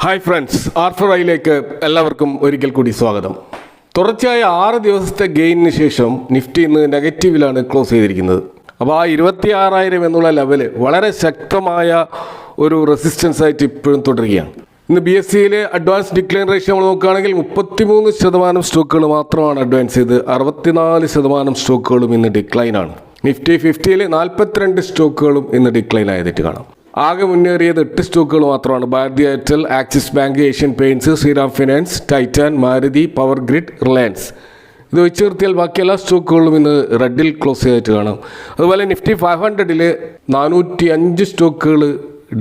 Hi friends, R4iലേക്ക് എല്ലാവർക്കും ഒരിക്കൽ കൂടി സ്വാഗതം. തുടർച്ചയായ 6 ദിവസത്തെ ഗെയിനിന് ശേഷം നിഫ്റ്റി ഇന്ന് നെഗറ്റീവിലാണ് ക്ലോസ് ചെയ്തിരിക്കുന്നത്. അപ്പോൾ ആ 26,000 എന്നുള്ള ലെവല് വളരെ ശക്തമായ ഒരു റെസിസ്റ്റൻസ് ആയിട്ട് ഇപ്പോഴും തുടരുകയാണ്. ഇന്ന് BSEയിലെ അഡ്വാൻസ് ഡിക്ലൈൻ റേഷ്യോ നമ്മൾ നോക്കുകയാണെങ്കിൽ 33% സ്റ്റോക്കുകൾ മാത്രമാണ് അഡ്വാൻസ് ചെയ്ത്, 64% സ്റ്റോക്കുകളും ഇന്ന് ഡിക്ലൈനാണ്. നിഫ്റ്റി 50യിൽ 42 സ്റ്റോക്കുകളും ഇന്ന് ഡിക്ലൈൻ ആയതായിട്ട് കാണാം. ആകെ മുന്നേറിയത് 8 സ്റ്റോക്കുകൾ മാത്രമാണ്. ഭാരതി എയർടെൽ, ആക്സിസ് ബാങ്ക്, ഏഷ്യൻ പെയിൻറ്റ്സ്, ശ്രീറാം ഫിനാൻസ്, ടൈറ്റാൻ, മാരുതി, പവർ ഗ്രിഡ്, റിലയൻസ്. ഇത് വെച്ച് നിർത്തിയാൽ ബാക്കി എല്ലാ സ്റ്റോക്കുകളും ഇന്ന് റെഡിൽ ക്ലോസ് ചെയ്തിട്ട് കാണാം. അതുപോലെ നിഫ്റ്റി 500ൽ 405 സ്റ്റോക്കുകൾ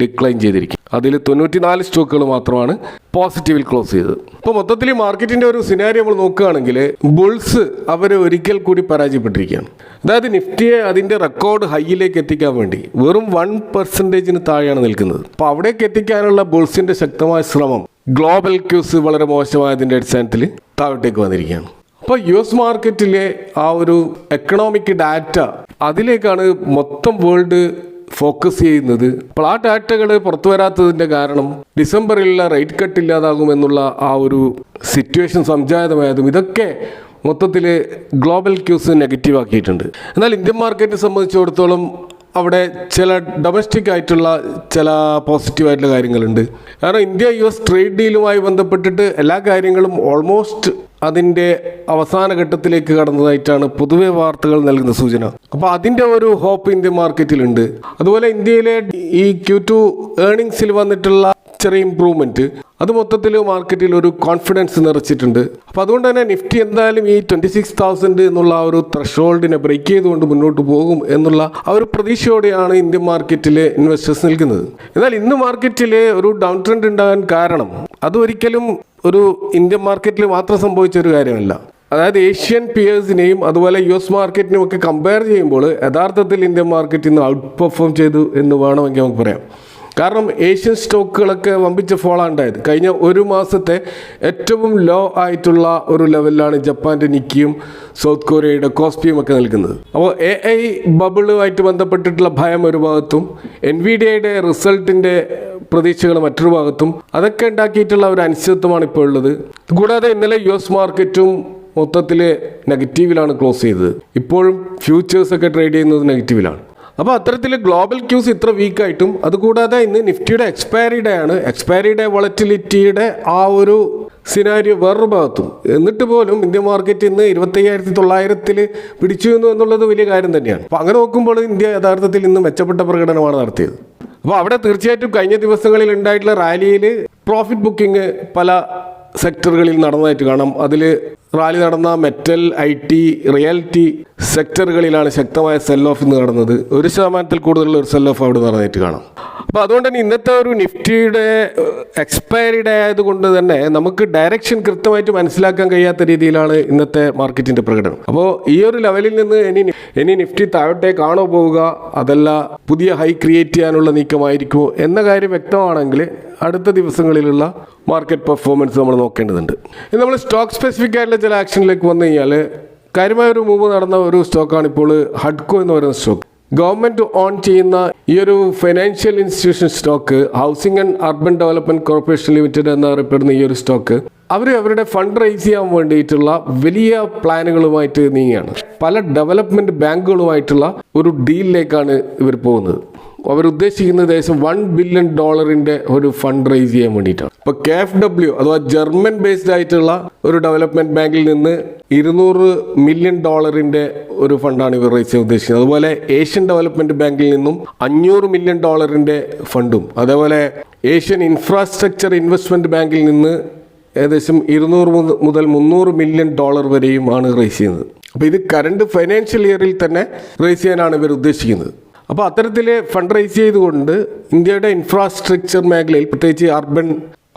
ഡിക്ലൈൻ ചെയ്തിരിക്കും. അതിൽ 94 സ്റ്റോക്കുകൾ മാത്രമാണ് പോസിറ്റീവിൽ ക്ലോസ് ചെയ്തത്. അപ്പോൾ മൊത്തത്തിൽ മാർക്കറ്റിൻ്റെ ഒരു സിനാരിയോ നമ്മൾ നോക്കുകയാണെങ്കിൽ ബുൾസ് അവർ ഒരിക്കൽ കൂടി പരാജയപ്പെട്ടിരിക്കുകയാണ്. അതായത് നിഫ്റ്റിയെ അതിൻ്റെ റെക്കോർഡ് ഹൈയിലേക്ക് എത്തിക്കാൻ വേണ്ടി വെറും 1% താഴെയാണ് നിൽക്കുന്നത്. അപ്പോൾ അവിടേക്ക് എത്തിക്കാനുള്ള ബുൾസിൻ്റെ ശക്തമായ ശ്രമം ഗ്ലോബൽ ക്യൂസ് വളരെ മോശമായതിൻ്റെ അടിസ്ഥാനത്തിൽ താഴോട്ടേക്ക് വന്നിരിക്കുകയാണ്. അപ്പോൾ US മാർക്കറ്റിലെ ആ ഒരു എക്കണോമിക് ഡാറ്റ അതിലേക്കാണ് മൊത്തം വേൾഡ് ഫോക്കസ് ചെയ്യുന്നത്. അപ്പോൾ ആ ഡാറ്റകൾ പുറത്തു വരാത്തതിൻ്റെ കാരണം ഡിസംബറിലുള്ള റേറ്റ് കട്ട് ഇല്ലാതാകുമെന്നുള്ള ആ ഒരു സിറ്റുവേഷൻ സംജാതമായതും ഇതൊക്കെ മൊത്തത്തിൽ ഗ്ലോബൽ ക്യൂസ് നെഗറ്റീവ് ആക്കിയിട്ടുണ്ട്. എന്നാൽ ഇന്ത്യൻ മാർക്കറ്റിനെ സംബന്ധിച്ചിടത്തോളം അവിടെ ചില ഡൊമസ്റ്റിക് ആയിട്ടുള്ള ചില പോസിറ്റീവായിട്ടുള്ള കാര്യങ്ങളുണ്ട്. കാരണം ഇന്ത്യ US ട്രേഡ് ഡീലുമായി ബന്ധപ്പെട്ടിട്ട് എല്ലാ കാര്യങ്ങളും ഓൾമോസ്റ്റ് അതിൻ്റെ അവസാന ഘട്ടത്തിലേക്ക് കടന്നതായിട്ടാണ് പൊതുവെ വാർത്തകൾ നൽകുന്ന സൂചന. അപ്പോൾ അതിൻ്റെ ഒരു ഹോപ്പ് ഇന്ത്യൻ മാർക്കറ്റിലുണ്ട്. അതുപോലെ ഇന്ത്യയിലെ ഈ Q2 ഏർണിങ്സിൽ വന്നിട്ടുള്ള ചെറിയ ഇമ്പ്രൂവ്മെൻറ്റ് അത് മൊത്തത്തിൽ മാർക്കറ്റിൽ ഒരു കോൺഫിഡൻസ് നിറച്ചിട്ടുണ്ട്. അപ്പോൾ അതുകൊണ്ട് തന്നെ നിഫ്റ്റി എന്തായാലും ഈ 26,000 എന്നുള്ള ആ ഒരു ത്രഷോൾഡിനെ ബ്രേക്ക് ചെയ്തുകൊണ്ട് മുന്നോട്ട് പോകും എന്നുള്ള ആ ഒരു പ്രതീക്ഷയോടെയാണ് ഇന്ത്യൻ മാർക്കറ്റിലെ ഇൻവെസ്റ്റേഴ്സ് നിൽക്കുന്നത്. എന്നാൽ ഇന്ന് മാർക്കറ്റിൽ ഒരു ഡൗൺ ട്രെൻഡ് ഉണ്ടാകാൻ കാരണം അതൊരിക്കലും ഒരു ഇന്ത്യൻ മാർക്കറ്റിൽ മാത്രം സംഭവിച്ച ഒരു കാര്യമല്ല. അതായത് ഏഷ്യൻ പിയേഴ്സിനെയും അതുപോലെ US മാർക്കറ്റിനെയും ഒക്കെ കമ്പയർ ചെയ്യുമ്പോൾ യഥാർത്ഥത്തിൽ ഇന്ത്യൻ മാർക്കറ്റിൽ നിന്ന് ഔട്ട് പെർഫോം ചെയ്തു എന്ന് വേണമെങ്കിൽ നമുക്ക് പറയാം. കാരണം ഏഷ്യൻ സ്റ്റോക്കുകളൊക്കെ വമ്പിച്ച ഫോളാണ് ഉണ്ടായത്. കഴിഞ്ഞ ഒരു മാസത്തെ ഏറ്റവും ലോ ആയിട്ടുള്ള ഒരു ലെവലിലാണ് ജപ്പാൻ്റെ നിക്കിയും സൗത്ത് കൊറിയയുടെ കോസ്പിയും ഒക്കെ നിൽക്കുന്നത്. അപ്പോൾ AI ബബിളുമായിട്ട് ബന്ധപ്പെട്ടിട്ടുള്ള ഭയം ഒരു ഭാഗത്തും NVIDIAയുടെ റിസൾട്ടിൻ്റെ പ്രതീക്ഷകൾ മറ്റൊരു ഭാഗത്തും അതൊക്കെ ഉണ്ടാക്കിയിട്ടുള്ള ഒരു അനിശ്ചിതത്വമാണ് ഇപ്പോൾ ഉള്ളത്. കൂടാതെ ഇന്നലെ US മാർക്കറ്റും മൊത്തത്തിൽ നെഗറ്റീവിലാണ് ക്ലോസ് ചെയ്തത്. ഇപ്പോഴും ഫ്യൂച്ചേഴ്സൊക്കെ ട്രേഡ് ചെയ്യുന്നത് നെഗറ്റീവിലാണ്. അപ്പോൾ അത്തരത്തിൽ ഗ്ലോബൽ ക്യൂസ് ഇത്ര വീക്കായിട്ടും അതുകൂടാതെ ഇന്ന് നിഫ്റ്റിയുടെ എക്സ്പയറി ഡേ ആണ്. എക്സ്പയറി ഡേ വോളറ്റിലിറ്റിയുടെ ആ ഒരു സിനാരിയോ വേറൊരു ഭാഗത്തും എന്നിട്ട് പോലും ഇന്ത്യൻ മാർക്കറ്റ് ഇന്ന് 25,900 പിടിച്ചു എന്നുള്ളത് വലിയ കാര്യം തന്നെയാണ്. അപ്പോൾ അങ്ങനെ നോക്കുമ്പോൾ ഇന്ത്യ യഥാർത്ഥത്തിൽ ഇന്ന് മെച്ചപ്പെട്ട പ്രകടനമാണ് നടത്തിയത്. അപ്പോൾ അവിടെ തീർച്ചയായിട്ടും കഴിഞ്ഞ ദിവസങ്ങളിൽ ഉണ്ടായിട്ടുള്ള റാലിയിൽ പ്രോഫിറ്റ് ബുക്കിംഗ് പല സെക്ടറുകളിൽ നടന്നതായിട്ട് കാണാം. അതിൽ റാലി നടന്ന മെറ്റൽ, IT, റിയാലിറ്റി സെക്ടറുകളിലാണ് ശക്തമായ സെൽ ഓഫ് ഇന്ന് നടന്നത്. 1% കൂടുതലുള്ള ഒരു സെൽ ഓഫ് അവിടെ നടന്നതായിട്ട് കാണാം. അപ്പോൾ അതുകൊണ്ട് തന്നെ ഇന്നത്തെ ഒരു നിഫ്റ്റിയുടെ എക്സ്പയറി ഡേ ആയതുകൊണ്ട് തന്നെ നമുക്ക് ഡയറക്ഷൻ കൃത്യമായിട്ട് മനസ്സിലാക്കാൻ കഴിയാത്ത രീതിയിലാണ് ഇന്നത്തെ മാർക്കറ്റിൻ്റെ പ്രകടനം. അപ്പോൾ ഈ ഒരു ലെവലിൽ നിന്ന് ഇനി നിഫ്റ്റി താഴോട്ടേക്കാണോ പോവുക, അതല്ല പുതിയ ഹൈ ക്രിയേറ്റ് ചെയ്യാനുള്ള നീക്കമായിരിക്കുമോ എന്ന കാര്യം വ്യക്തമാണെങ്കിൽ അടുത്ത ദിവസങ്ങളിലുള്ള മാർക്കറ്റ് പെർഫോമൻസ് നമ്മൾ നോക്കേണ്ടതുണ്ട്. ഇനി നമ്മൾ സ്റ്റോക്ക് സ്പെസിഫിക് ആയിട്ടുള്ള ചില ആക്ഷനിലേക്ക് വന്നു കഴിഞ്ഞാൽ കാര്യമായ ഒരു മൂവ് നടന്ന ഒരു സ്റ്റോക്കാണ് ഇപ്പോൾ ഹഡ്കോ എന്ന് പറയുന്ന സ്റ്റോക്ക്. ഗവൺമെൻറ് ഓൺ ചെയ്യുന്ന ഈ ഒരു financial institution stock, housing and urban development corporation limited എന്നറിയപ്പെടുന്ന ഈ ഒരു സ്റ്റോക്ക് അവരുടെ ഫണ്ട് റൈസ് ചെയ്യാൻ വേണ്ടിയിട്ടുള്ള വലിയ പ്ലാനുകളുമായിട്ട് നീങ്ങുകയാണ്. പല ഡെവലപ്മെൻറ്റ് ബാങ്കുകളുമായിട്ടുള്ള ഒരു ഡീലിലേക്കാണ് ഇവർ പോകുന്നത്. അവരുദ്ദേശിക്കുന്നത് ഏകദേശം $1 ബില്യൺ ഒരു ഫണ്ട് റൈസ് ചെയ്യാൻ വേണ്ടിയിട്ടാണ്. ഇപ്പോൾ KfW അഥവാ ജർമ്മൻ ബേസ്ഡ് ആയിട്ടുള്ള ഒരു ഡെവലപ്മെൻറ്റ് ബാങ്കിൽ നിന്ന് $200 മില്യൺ ഒരു ഫണ്ടാണ് ഇവർ റൈസ് ചെയ്യാൻ ഉദ്ദേശിക്കുന്നത്. അതുപോലെ ഏഷ്യൻ ഡെവലപ്മെൻറ്റ് ബാങ്കിൽ നിന്നും $500 മില്യൺ ഫണ്ടും, അതേപോലെ ഏഷ്യൻ ഇൻഫ്രാസ്ട്രക്ചർ ഇൻവെസ്റ്റ്മെൻറ്റ് ബാങ്കിൽ നിന്ന് ഏകദേശം $200 മുതൽ $300 മില്യൺ വരെയുമാണ് റൈസ് ചെയ്യുന്നത്. അപ്പോൾ ഇത് കറണ്ട് ഫൈനാൻഷ്യൽ ഇയറിൽ തന്നെ റൈസ് ചെയ്യാനാണ് ഇവർ ഉദ്ദേശിക്കുന്നത്. അപ്പോൾ അത്തരത്തിൽ ഫണ്ട് റൈസ് ചെയ്തുകൊണ്ട് ഇന്ത്യയുടെ ഇൻഫ്രാസ്ട്രക്ചർ മേഖലയിൽ പ്രത്യേകിച്ച് അർബൻ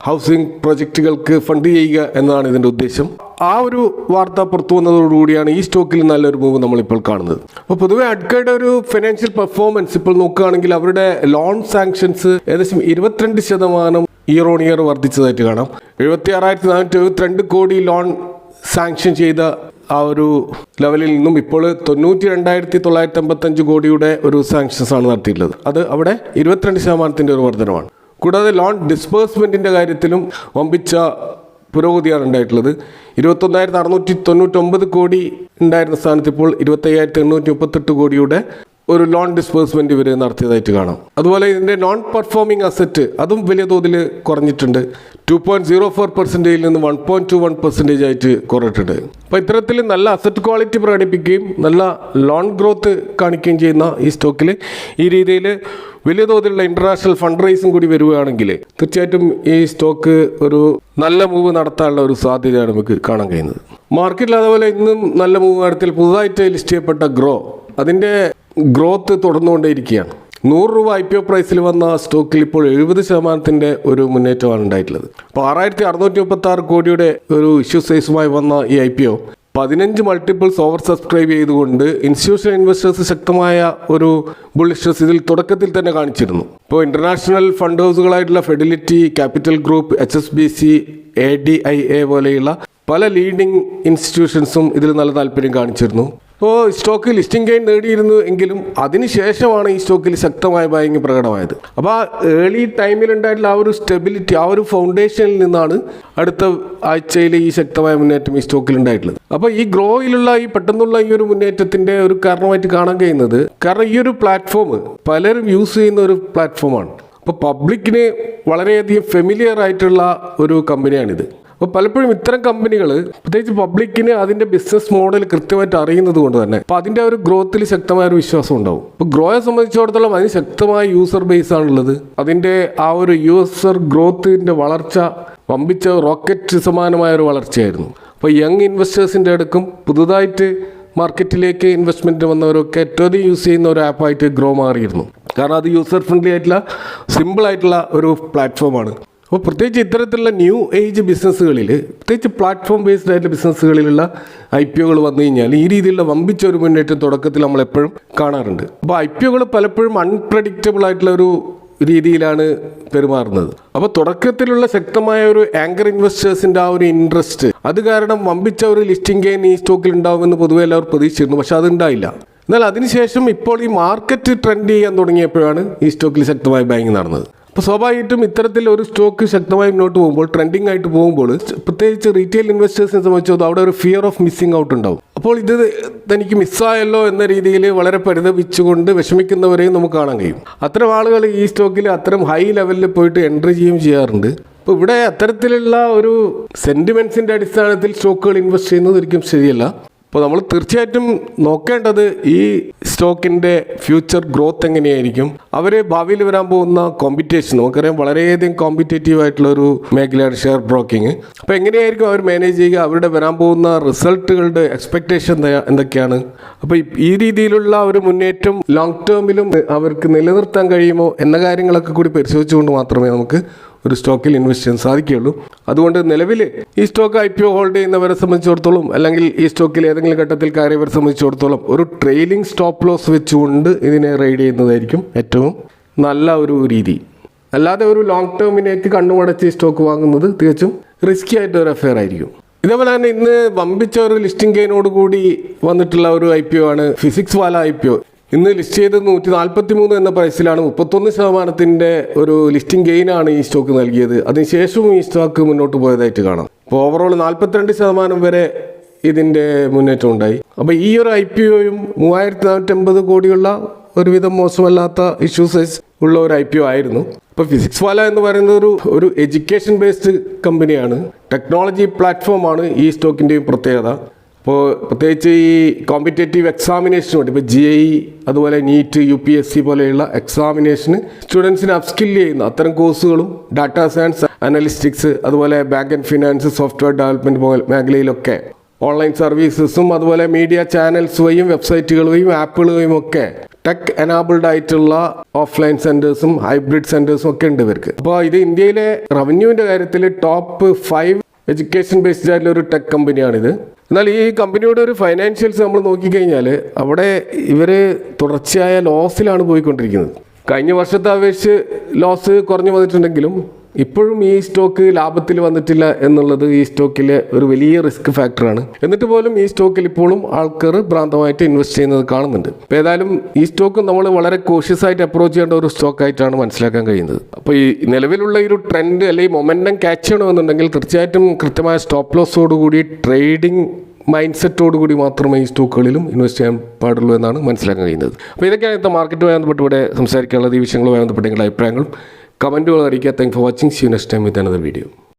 ഹൗസിംഗ് പ്രൊജക്റ്റുകൾക്ക് ഫണ്ട് ചെയ്യുക എന്നതാണ് ഇതിൻ്റെ ഉദ്ദേശം. ആ ഒരു വാർത്ത പുറത്തു വന്നതോടുകൂടിയാണ് ഈ സ്റ്റോക്കിൽ നല്ലൊരു മൂവ് നമ്മളിപ്പോൾ കാണുന്നത്. അപ്പോൾ പൊതുവെ അഡ്കയുടെ ഒരു ഫൈനാൻഷ്യൽ പെർഫോമൻസ് ഇപ്പോൾ നോക്കുകയാണെങ്കിൽ അവരുടെ ലോൺ സാങ്ഷൻസ് ഏകദേശം 22% ഇയർ ഓൺ ഇയർ വർദ്ധിച്ചതായിട്ട് കാണാം. 76,472 കോടി ലോൺ സാങ്ഷൻ ചെയ്ത ആ ഒരു ലെവലിൽ നിന്നും ഇപ്പോൾ 92,955 കോടിയുടെ ഒരു സാങ്ഷൻസ് ആണ് നടത്തിയിട്ടുള്ളത്. അത് അവിടെ 22% ഒരു വർധനമാണ്. കൂടാതെ ലോൺ ഡിസ്പേഴ്സ്മെൻറ്റിൻ്റെ കാര്യത്തിലും വമ്പിച്ച പുരോഗതിയാണ് ഉണ്ടായിട്ടുള്ളത്. 21,699 കോടി ഉണ്ടായിരുന്ന സ്ഥാനത്ത് ഇപ്പോൾ 25,838 കോടിയുടെ ഒരു ലോൺ ഡിസ്പേഴ്സ്മെൻറ്റ് ഇവർ നടത്തിയതായിട്ട് കാണാം. അതുപോലെ ഇതിൻ്റെ നോൺ പെർഫോമിംഗ് അസറ്റ് അതും വലിയ തോതിൽ കുറഞ്ഞിട്ടുണ്ട്. 2.04% നിന്ന് 1.21% ആയിട്ട് കുറഞ്ഞിട്ടുണ്ട്. അപ്പോൾ ഇത്തരത്തിൽ നല്ല അസറ്റ് ക്വാളിറ്റി പ്രകടിപ്പിക്കുകയും നല്ല ലോൺ ഗ്രോത്ത് കാണിക്കുകയും ചെയ്യുന്ന ഈ സ്റ്റോക്കിൽ ഈ രീതിയിൽ വലിയ തോതിലുള്ള ഇൻ്റർനാഷണൽ ഫണ്ട് റൈസും കൂടി വരികയാണെങ്കിൽ തീർച്ചയായിട്ടും ഈ സ്റ്റോക്ക് ഒരു നല്ല മൂവ് നടത്താനുള്ള ഒരു സാധ്യതയാണ് നമുക്ക് കാണാൻ കഴിയുന്നത്. മാർക്കറ്റിൽ അതുപോലെ ഇന്നും നല്ല മൂവ് നടത്തിൽ പുതുതായിട്ട് ലിസ്റ്റ് ചെയ്യപ്പെട്ട അതിൻ്റെ ഗ്രോത്ത് തുടർന്നുകൊണ്ടേയിരിക്കുകയാണ്. 100 രൂപ IPO പ്രൈസിൽ വന്ന സ്റ്റോക്കിൽ ഇപ്പോൾ 70% ഒരു മുന്നേറ്റമാണ് ഉണ്ടായിട്ടുള്ളത്. അപ്പോൾ 6,636 കോടിയുടെ ഒരു ഇഷ്യൂ സൈസുമായി വന്ന ഈ IPO 15 മൾട്ടിപ്പിൾസ് ഓവർ സബ്സ്ക്രൈബ് ചെയ്തുകൊണ്ട് ഇൻസ്റ്റിറ്റ്യൂഷണൽ ഇൻവെസ്റ്റേഴ്സ് ശക്തമായ ഒരു ബുള്ളിഷ്നസ് ഇതിൽ തുടക്കത്തിൽ തന്നെ കാണിച്ചിരുന്നു. ഇപ്പോൾ ഇൻ്റർനാഷണൽ ഫണ്ട് ഹൗസുകളായിട്ടുള്ള Fidelity, Capital Group, HSBC, ADIA പോലെയുള്ള പല ലീഡിംഗ് ഇൻസ്റ്റിറ്റ്യൂഷൻസും ഇതിൽ നല്ല താല്പര്യം കാണിച്ചിരുന്നു. ഇപ്പോൾ സ്റ്റോക്ക് ലിസ്റ്റിംഗ് ഗെയിൻ നേടിയിരുന്നു എങ്കിലും അതിനുശേഷമാണ് ഈ സ്റ്റോക്കിൽ ശക്തമായ ബൈങ് പ്രകടമായത്. അപ്പോൾ ആ ഏർലി ടൈമിലുണ്ടായിട്ടുള്ള ആ ഒരു സ്റ്റെബിലിറ്റി, ആ ഒരു ഫൗണ്ടേഷനിൽ നിന്നാണ് അടുത്ത ആഴ്ചയിൽ ഈ ശക്തമായ മുന്നേറ്റം ഈ സ്റ്റോക്കിൽ ഉണ്ടായിട്ടുള്ളത്. അപ്പോൾ ഈ ഗ്രോയിലുള്ള ഈ പെട്ടെന്നുള്ള ഈ ഒരു മുന്നേറ്റത്തിൻ്റെ ഒരു കാരണമായിട്ട് കാണാൻ കഴിയുന്നത്, കാരണം ഈ ഒരു പ്ലാറ്റ്ഫോം പലരും യൂസ് ചെയ്യുന്ന ഒരു പ്ലാറ്റ്ഫോമാണ്. അപ്പോൾ പബ്ലിക്കിന് വളരെയധികം ഫെമിലിയർ ആയിട്ടുള്ള ഒരു കമ്പനിയാണിത്. അപ്പോൾ പലപ്പോഴും ഇത്തരം കമ്പനികൾ പ്രത്യേകിച്ച് പബ്ലിക്കിന് അതിൻ്റെ ബിസിനസ് മോഡൽ കൃത്യമായിട്ട് അറിയുന്നത് കൊണ്ട് തന്നെ അപ്പോൾ അതിൻ്റെ ഒരു ഗ്രോത്തിൽ ശക്തമായ ഒരു വിശ്വാസം ഉണ്ടാവും. അപ്പോൾ ഗ്രോയെ സംബന്ധിച്ചിടത്തോളം അതിന് ശക്തമായ യൂസർ ബേസ് ആണുള്ളത്. അതിൻ്റെ ആ ഒരു യൂസർ ഗ്രോത്തിൻ്റെ വളർച്ച വമ്പിച്ച റോക്കറ്റ് സമാനമായ ഒരു വളർച്ചയായിരുന്നു. അപ്പോൾ യങ് ഇൻവെസ്റ്റേഴ്സിൻ്റെ അടുക്കും പുതുതായിട്ട് മാർക്കറ്റിലേക്ക് ഇൻവെസ്റ്റ്മെൻറ്റ് വന്നവരൊക്കെ ഏറ്റവും യൂസ് ചെയ്യുന്ന ഒരു ആപ്പായിട്ട് ഗ്രോ മാറിയിരുന്നു. കാരണം അത് യൂസർ ഫ്രണ്ട്ലി ആയിട്ടുള്ള സിമ്പിളായിട്ടുള്ള ഒരു പ്ലാറ്റ്ഫോമാണ്. അപ്പോൾ പ്രത്യേകിച്ച് ഇത്തരത്തിലുള്ള ന്യൂ ഏജ് ബിസിനസ്സുകളിൽ, പ്രത്യേകിച്ച് പ്ലാറ്റ്ഫോം ബേസ്ഡ് ആയിട്ടുള്ള ബിസിനസ്സുകളിലുള്ള IPOകൾ വന്നു കഴിഞ്ഞാൽ ഈ രീതിയിലുള്ള വമ്പിച്ച ഒരു മുന്നേറ്റം തുടക്കത്തിൽ നമ്മളെപ്പോഴും കാണാറുണ്ട്. അപ്പോൾ IPOകൾ പലപ്പോഴും അൺപ്രഡിക്റ്റബിൾ ആയിട്ടുള്ള ഒരു രീതിയിലാണ് പെരുമാറുന്നത്. അപ്പോൾ തുടക്കത്തിലുള്ള ശക്തമായ ഒരു ആങ്കർ ഇൻവെസ്റ്റേഴ്സിൻ്റെ ആ ഒരു ഇൻട്രസ്റ്റ് അത് കാരണം വമ്പിച്ച ഒരു ലിസ്റ്റിംഗ് ഗെയിൻ ഈ സ്റ്റോക്കിൽ ഉണ്ടാവുമെന്ന് പൊതുവെ എല്ലാവരും പ്രതീക്ഷിച്ചിരുന്നു. പക്ഷേ അതുണ്ടായില്ല. എന്നാൽ അതിനുശേഷം ഇപ്പോൾ ഈ മാർക്കറ്റ് ട്രെൻഡ് ചെയ്യാൻ തുടങ്ങിയപ്പോഴാണ് ഈ സ്റ്റോക്കിൽ ശക്തമായ ബൈങ് നടന്നത്. അപ്പോൾ സ്വാഭാവികമായിട്ടും ഇത്തരത്തിൽ ഒരു സ്റ്റോക്ക് ശക്തമായി മുന്നോട്ട് പോകുമ്പോൾ, ട്രെൻഡിങ് ആയിട്ട് പോകുമ്പോൾ, പ്രത്യേകിച്ച് റീറ്റെയിൽ ഇൻവെസ്റ്റേഴ്സിനെ സംബന്ധിച്ചത് അവിടെ ഒരു ഫിയർ ഓഫ് മിസ്സിംഗ് ഔട്ട് ഉണ്ടാവും. അപ്പോൾ ഇത് തനിക്ക് മിസ്സായല്ലോ എന്ന രീതിയിൽ വളരെ പരിതപിച്ചുകൊണ്ട് വിഷമിക്കുന്നവരെയും നമുക്ക് കാണാൻ കഴിയും. അത്തരം ആളുകൾ ഈ സ്റ്റോക്കിൽ അത്തരം ഹൈ ലെവലിൽ പോയിട്ട് എൻട്രി ചെയ്യുകയും. അപ്പോൾ ഇവിടെ അത്തരത്തിലുള്ള ഒരു സെൻറ്റിമെൻറ്റ്സിൻ്റെ അടിസ്ഥാനത്തിൽ സ്റ്റോക്കുകൾ ഇൻവെസ്റ്റ് ചെയ്യുന്നത് ഒരിക്കലും ശരിയല്ല. അപ്പോൾ നമ്മൾ തീർച്ചയായിട്ടും നോക്കേണ്ടത് ഈ സ്റ്റോക്കിൻ്റെ ഫ്യൂച്ചർ ഗ്രോത്ത് എങ്ങനെയായിരിക്കും, അവർ ഭാവിയിൽ വരാൻ പോകുന്ന കോമ്പറ്റീഷൻ. നമുക്കറിയാം വളരെയധികം കോമ്പറ്റേറ്റീവ് ആയിട്ടുള്ളൊരു മേഖലയാണ് ഷെയർ ബ്രോക്കിങ്. അപ്പോൾ എങ്ങനെയായിരിക്കും അവർ മാനേജ് ചെയ്യുക, അവരുടെ വരാൻ പോകുന്ന റിസൾട്ടുകളുടെ എക്സ്പെക്റ്റേഷൻ എന്തൊക്കെയാണ്. അപ്പോൾ ഈ രീതിയിലുള്ള ഒരു മുന്നേറ്റം ലോങ് ടേമിലും അവർക്ക് നിലനിർത്താൻ കഴിയുമോ എന്ന കാര്യങ്ങളൊക്കെ കൂടി പരിശോധിച്ചുകൊണ്ട് മാത്രമേ നമുക്ക് ഒരു സ്റ്റോക്കിൽ ഇൻവെസ്റ്റ് ചെയ്യാൻ സാധിക്കുകയുള്ളൂ. അതുകൊണ്ട് നിലവിൽ ഈ സ്റ്റോക്ക് IPO ഹോൾഡ് ചെയ്യുന്നവരെ സംബന്ധിച്ചിടത്തോളം, അല്ലെങ്കിൽ ഈ സ്റ്റോക്കിൽ ഏതെങ്കിലും ഘട്ടത്തിൽ കയറിയവരെ സംബന്ധിച്ചിടത്തോളം ഒരു ട്രെയിലിംഗ് സ്റ്റോപ്പ് ലോസ് വെച്ചുകൊണ്ട് ഇതിനെ റൈഡ് ചെയ്യുന്നതായിരിക്കും ഏറ്റവും നല്ല ഒരു രീതി. അല്ലാതെ ഒരു ലോങ് ടേമിനേക്ക് കണ്ണുമടച്ച് ഈ സ്റ്റോക്ക് വാങ്ങുന്നത് തികച്ചും റിസ്കി ആയിട്ടൊരു അഫെയർ ആയിരിക്കും. ഇതേപോലെ തന്നെ ഇന്ന് വമ്പിച്ച ഒരു ലിസ്റ്റിംഗ് ഗെയിനോട് കൂടി വന്നിട്ടുള്ള ഒരു IPO ആണ് ഫിസിക്സ് വാല IPO. ഇന്ന് ലിസ്റ്റ് ചെയ്തത് 143 എന്ന പ്രൈസിലാണ്. 31% ഒരു ലിസ്റ്റിംഗ് ഗെയിനാണ് ഈ സ്റ്റോക്ക് നൽകിയത്. അതിനുശേഷവും ഈ സ്റ്റോക്ക് മുന്നോട്ട് പോയതായിട്ട് കാണാം. അപ്പോൾ ഓവറോൾ 42% വരെ ഇതിൻ്റെ മുന്നേറ്റം ഉണ്ടായി. അപ്പോൾ ഈ ഒരു IPOയും 3450 കോടിയുള്ള ഒരുവിധം മോശമല്ലാത്ത ഇഷ്യൂ സൈസ് ഉള്ള ഒരു IPO ആയിരുന്നു. ഇപ്പോൾ ഫിസിക്സ് വാല എന്ന് പറയുന്നത് ഒരു എഡ്യൂക്കേഷൻ ബേസ്ഡ് കമ്പനിയാണ്, ടെക്നോളജി പ്ലാറ്റ്ഫോമാണ് ഈ സ്റ്റോക്കിൻ്റെയും പ്രത്യേകത. അപ്പോൾ പ്രത്യേകിച്ച് ഈ കോമ്പറ്റേറ്റീവ് എക്സാമിനേഷന് വേണ്ടി, ഇപ്പോൾ GE, അതുപോലെ NEET, UPSC പോലെയുള്ള എക്സാമിനേഷന് സ്റ്റുഡൻസിനെ അപ്സ്കിൽ ചെയ്യുന്ന അത്തരം കോഴ്സുകളും ഡാറ്റാ സയൻസ്, അനലിസ്റ്റിക്സ്, അതുപോലെ bank and finance, software development മേഖലയിലൊക്കെ ഓൺലൈൻ സർവീസസും അതുപോലെ മീഡിയ ചാനൽസ് വഴിയും വെബ്സൈറ്റുകൾ വഴിയും ആപ്പുകൾ വഴിയും ഒക്കെ ടെക് എനാബിൾഡ് ആയിട്ടുള്ള ഓഫ്ലൈൻ സെൻറ്റേഴ്സും ഹൈബ്രിഡ് സെൻറ്റേഴ്സും ഒക്കെ ഉണ്ട് ഇവർക്ക്. അപ്പോൾ ഇത് ഇന്ത്യയിലെ റവന്യൂവിൻ്റെ കാര്യത്തിൽ ടോപ്പ് 5 എഡ്യൂക്കേഷൻ ബേസ്ഡ് ആയിട്ടുള്ള ഒരു ടെക് കമ്പനിയാണിത്. എന്നാൽ ഈ കമ്പനിയുടെ ഒരു ഫൈനാൻഷ്യൽസ് നമ്മൾ നോക്കിക്കഴിഞ്ഞാൽ അവിടെ ഇവർ തുടർച്ചയായ ലോസിലാണ് പോയിക്കൊണ്ടിരിക്കുന്നത്. കഴിഞ്ഞ വർഷത്തെ അപേക്ഷിച്ച് ലോസ് കുറഞ്ഞു വന്നിട്ടുണ്ടെങ്കിലും ഇപ്പോഴും ഈ സ്റ്റോക്ക് ലാഭത്തിൽ വന്നിട്ടില്ല എന്നുള്ളത് ഈ സ്റ്റോക്കിലെ ഒരു വലിയ റിസ്ക് ഫാക്ടറാണ്. എന്നിട്ട് പോലും ഈ സ്റ്റോക്കിൽ ഇപ്പോഴും ആൾക്കാർ ഭ്രാന്തമായിട്ട് ഇൻവെസ്റ്റ് ചെയ്യുന്നത് കാണുന്നുണ്ട്. അപ്പോൾ ഏതായാലും ഈ സ്റ്റോക്ക് നമ്മൾ വളരെ കോഷ്യസ് ആയിട്ട് അപ്രോച്ച് ചെയ്യേണ്ട ഒരു സ്റ്റോക്കായിട്ടാണ് മനസ്സിലാക്കാൻ കഴിയുന്നത്. അപ്പോൾ ഈ നിലവിലുള്ള ഈ ഒരു ട്രെൻഡ് അല്ലെങ്കിൽ മൊമെൻറ്റം ക്യാച്ച് ചെയ്യണമെന്നുണ്ടെങ്കിൽ തീർച്ചയായിട്ടും കൃത്യമായ സ്റ്റോപ്പ് ലോസോടുകൂടി ട്രേഡിംഗ് മൈൻഡ് സെറ്റോടുകൂടി മാത്രമേ ഈ സ്റ്റോക്കുകളിലും ഇൻവെസ്റ്റ് ചെയ്യാൻ പാടുള്ളൂ എന്നാണ് മനസ്സിലാക്കാൻ കഴിയുന്നത്. അപ്പോൾ ഇതൊക്കെയാണ് ഇന്നത്തെ മാർക്കറ്റുമായി ബന്ധപ്പെട്ട് ഇവിടെ സംസാരിക്കാനുള്ളത്. ഈ വിഷയങ്ങളുമായി ബന്ധപ്പെട്ട നിങ്ങളുടെ അഭിപ്രായങ്ങളും കമൻറ്റുകൾ അറിയിക്കുക. Thank for watching. See you next time with another video.